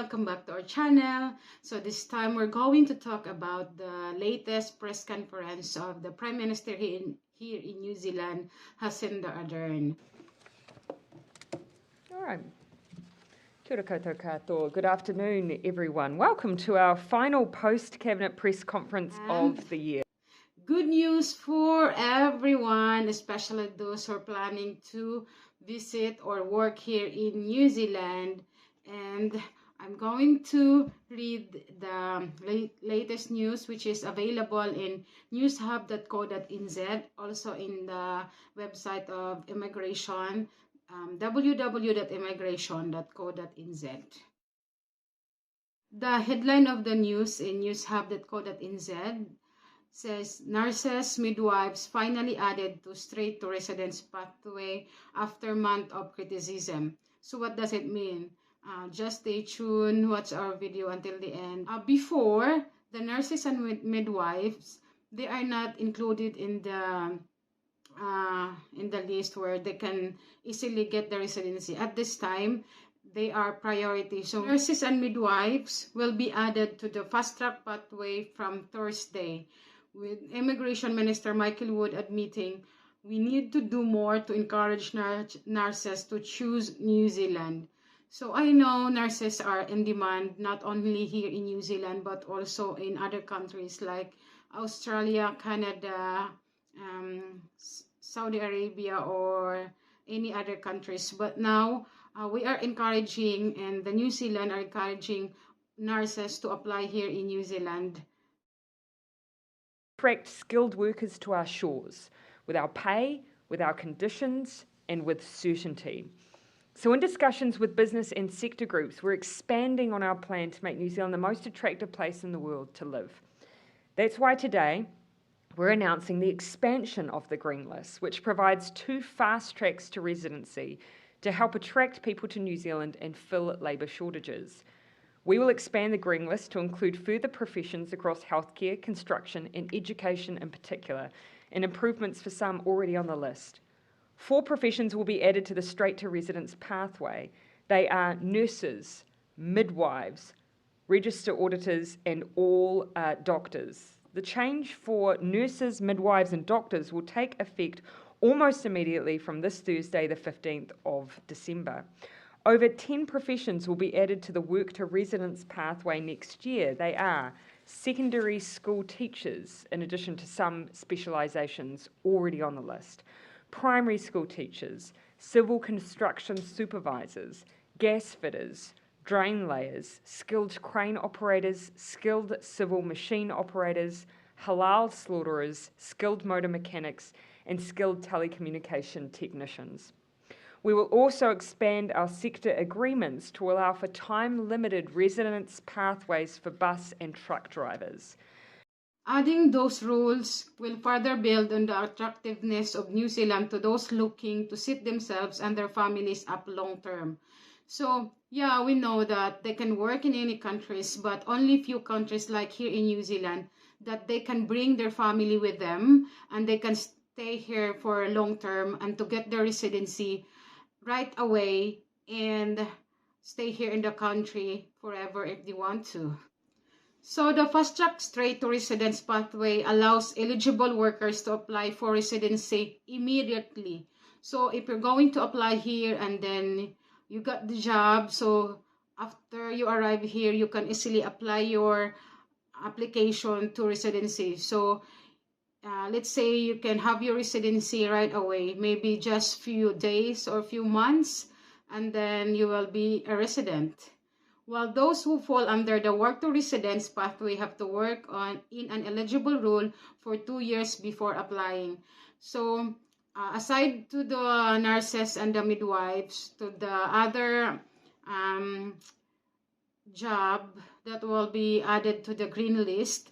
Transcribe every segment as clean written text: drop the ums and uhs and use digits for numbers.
welcome back to our channel. So this time we're going to talk about the latest press conference of the Prime Minister here in New Zealand, Jacinda Ardern. All right. Kia ora koutou katoa. Good afternoon, everyone. Welcome to our final post-cabinet press conference of the year. Good news for everyone, especially those who are planning to visit or work here in New Zealand. And I'm going to read the latest news, which is available in newshub.co.nz, also in the website of immigration, www.immigration.co.nz. The headline of the news in newshub.co.nz says, Nurses Midwives finally added to straight to residence pathway after month of criticism. So what does it mean? Just stay tuned, watch our video until the end. Before, the nurses and midwives, they are not included in the list where they can easily get the residency. At this time, they are priority. So nurses and midwives will be added to the fast track pathway from Thursday, with Immigration Minister Michael Wood admitting we need to do more to encourage nurses to choose New Zealand. So I know nurses are in demand not only here in New Zealand but also in other countries like Australia, Canada, Saudi Arabia, or any other countries. But now we are encouraging, and the New Zealand are encouraging nurses to apply here in New Zealand. Attract skilled workers to our shores with our pay, with our conditions, and with certainty. So in discussions with business and sector groups, we're expanding on our plan to make New Zealand the most attractive place in the world to live. That's why today we're announcing the expansion of the Green List, which provides 2 fast tracks to residency to help attract people to New Zealand and fill labour shortages. We will expand the Green List to include further professions across healthcare, construction and education in particular, and improvements for some already on the list. 4 professions will be added to the straight to residence pathway. They are nurses, midwives, register auditors and all doctors. The change for nurses, midwives and doctors will take effect almost immediately from this Thursday, the 15th of December. Over 10 professions will be added to the work to residence pathway next year. They are secondary school teachers, in addition to some specialisations already on the list, primary school teachers, civil construction supervisors, gas fitters, drain layers, skilled crane operators, skilled civil machine operators, halal slaughterers, skilled motor mechanics, and skilled telecommunication technicians. We will also expand our sector agreements to allow for time-limited residence pathways for bus and truck drivers. Adding those rules will further build on the attractiveness of New Zealand to those looking to set themselves and their families up long term. So, yeah, we know that they can work in any countries, but only few countries like here in New Zealand that they can bring their family with them and they can stay here for long term and to get their residency right away and stay here in the country forever if they want to. So the fast track straight to residence pathway allows eligible workers to apply for residency immediately. So if you're going to apply here and then you got the job, so after you arrive here, you can easily apply your application to residency. So let's say you can have your residency right away, maybe just few days or few months, and then you will be a resident. While those who fall under the work to residence pathway have to work in an eligible role for 2 years before applying. So aside to the nurses and the midwives, to the other job that will be added to the green list,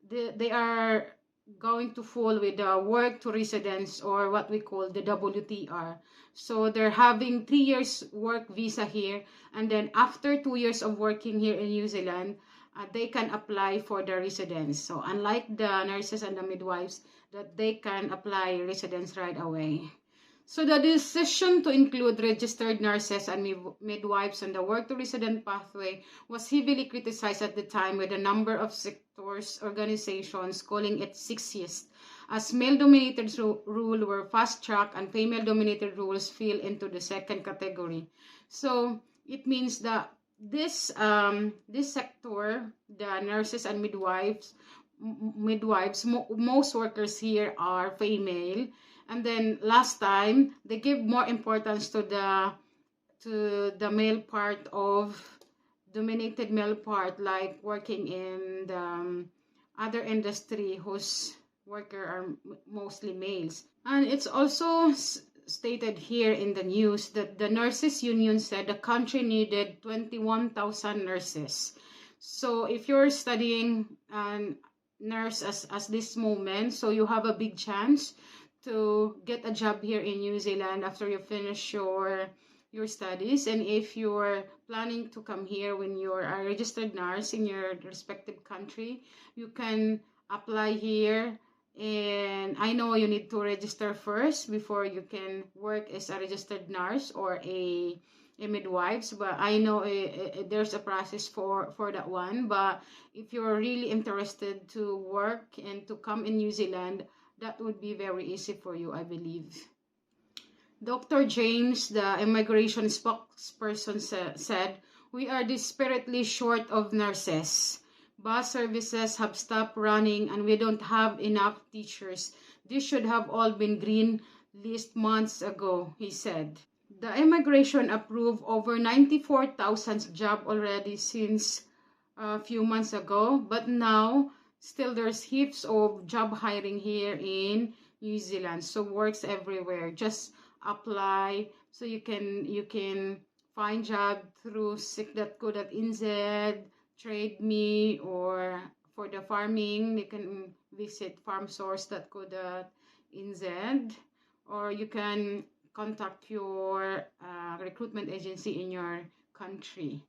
they are going to fall with the work to residence, or what we call the WTR. So they're having 3 years work visa here, and then after 2 years of working here in New Zealand, they can apply for the residence. So unlike the nurses and the midwives, that they can apply residence right away. So the decision to include registered nurses and midwives on the work-to-resident pathway was heavily criticized at the time, with a number of sectors organizations calling it sexist, as male-dominated rule were fast-tracked and female-dominated rules fell into the second category. So it means that this sector, the nurses and midwives, most workers here are female. And then last time they give more importance to the male part of dominated male part, like working in the other industry whose worker are mostly males. And it's also stated here in the news that the nurses union said the country needed 21,000 nurses. So if you're studying nurse as this moment, so you have a big chance to get a job here in New Zealand after you finish your studies. And if you're planning to come here when you're a registered nurse in your respective country, you can apply here. And I know you need to register first before you can work as a registered nurse or a midwives, but I know there's a process for that one. But if you're really interested to work and to come in New Zealand, that would be very easy for you, I believe. Dr. James, the immigration spokesperson, said, "We are desperately short of nurses. Bus services have stopped running and we don't have enough teachers. This should have all been green list months ago," he said. The immigration approved over 94,000 jobs already since a few months ago, but now still there's heaps of job hiring here in New Zealand. So works everywhere. Just apply. So you can find job through sick.co.nz, Trade Me, or for the farming, you can visit farmsource.co.nz, or you can contact your recruitment agency in your country.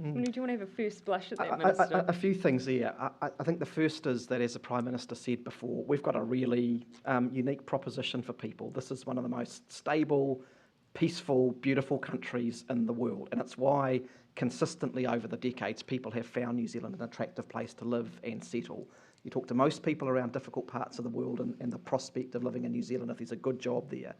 Do you want to have a first blush at that, Minister? A few things there. I think the first is that, as the Prime Minister said before, we've got a really unique proposition for people. This is one of the most stable, peaceful, beautiful countries in the world, and it's why consistently over the decades people have found New Zealand an attractive place to live and settle. You talk to most people around difficult parts of the world, and the prospect of living in New Zealand, if there's a good job there,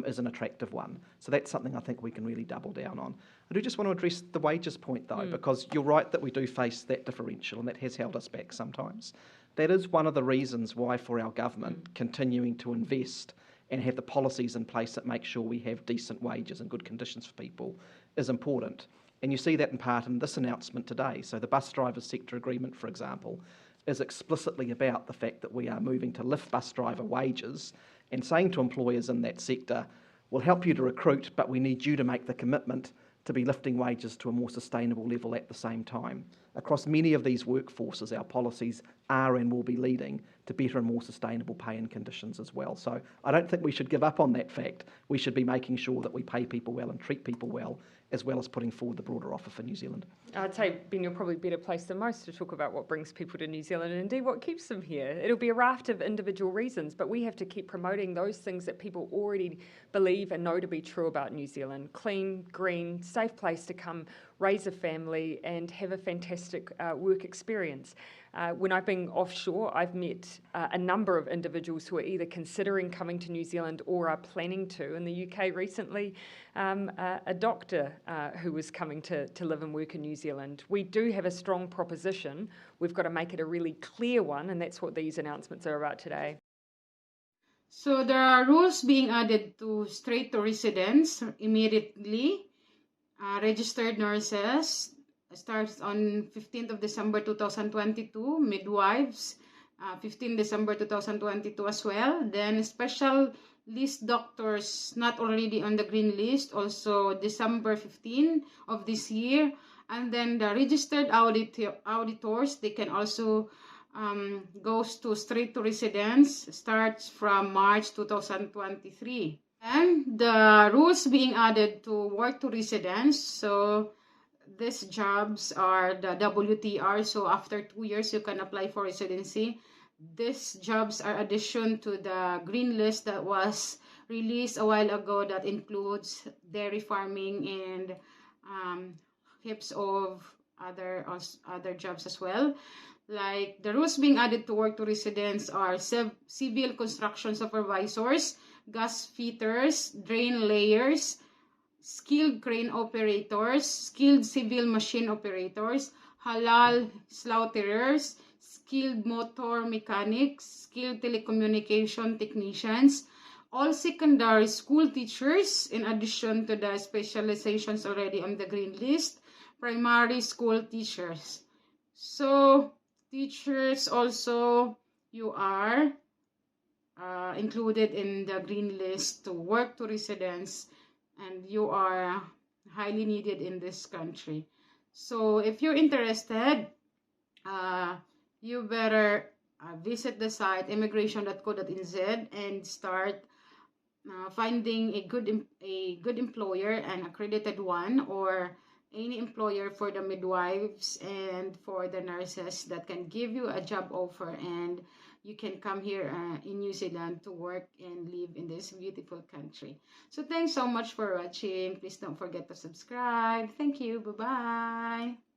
is an attractive one. So that's something I think we can really double down on. I do just want to address the wages point, though, because you're right that we do face that differential, and that has held us back sometimes. That is one of the reasons why, for our government, continuing to invest and have the policies in place that make sure we have decent wages and good conditions for people is important. And you see that in part in this announcement today. So the bus drivers sector agreement, for example, is explicitly about the fact that we are moving to lift bus driver wages and saying to employers in that sector, we'll help you to recruit, but we need you to make the commitment to be lifting wages to a more sustainable level at the same time. Across many of these workforces, our policies are and will be leading to better and more sustainable pay and conditions as well. So I don't think we should give up on that fact. We should be making sure that we pay people well and treat people well as putting forward the broader offer for New Zealand. I'd say, Ben, you're probably better placed than most to talk about what brings people to New Zealand and indeed what keeps them here. It'll be a raft of individual reasons, but we have to keep promoting those things that people already believe and know to be true about New Zealand. Clean, green, safe place to come, raise a family and have a fantastic work experience. When I've been offshore, I've met a number of individuals who are either considering coming to New Zealand or are planning to. In the UK recently, a doctor who was coming to live and work in New Zealand. We do have a strong proposition. We've got to make it a really clear one, and that's what these announcements are about today. So there are rules being added to straight to residents immediately. Registered nurses starts on 15th of December 2022, midwives 15 December 2022 as well. Then special list doctors not already on the green list, also December 15 of this year. And then the registered auditors, they can also goes to straight to residence, starts from March 2023. And the rules being added to work to residence, so these jobs are the WTR, so after 2 years you can apply for residency. these jobs are addition to the green list that was released a while ago, that includes dairy farming and heaps of other jobs as well. Like, the rules being added to work to residents are civil construction supervisors, gas fitters, drain layers, skilled crane operators, skilled civil machine operators, halal slaughterers, skilled motor mechanics, skilled telecommunication technicians, all secondary school teachers, in addition to the specializations already on the green list, primary school teachers. So, teachers also, you are included in the green list to work to residents, and you are highly needed in this country. So if you're interested, you better visit the site immigration.co.nz and start finding a good employer, an accredited one, or any employer for the midwives and for the nurses that can give you a job offer, and you can come here in New Zealand to work and live in this beautiful country. So thanks so much for watching. Please don't forget to subscribe. Thank you. Bye-bye.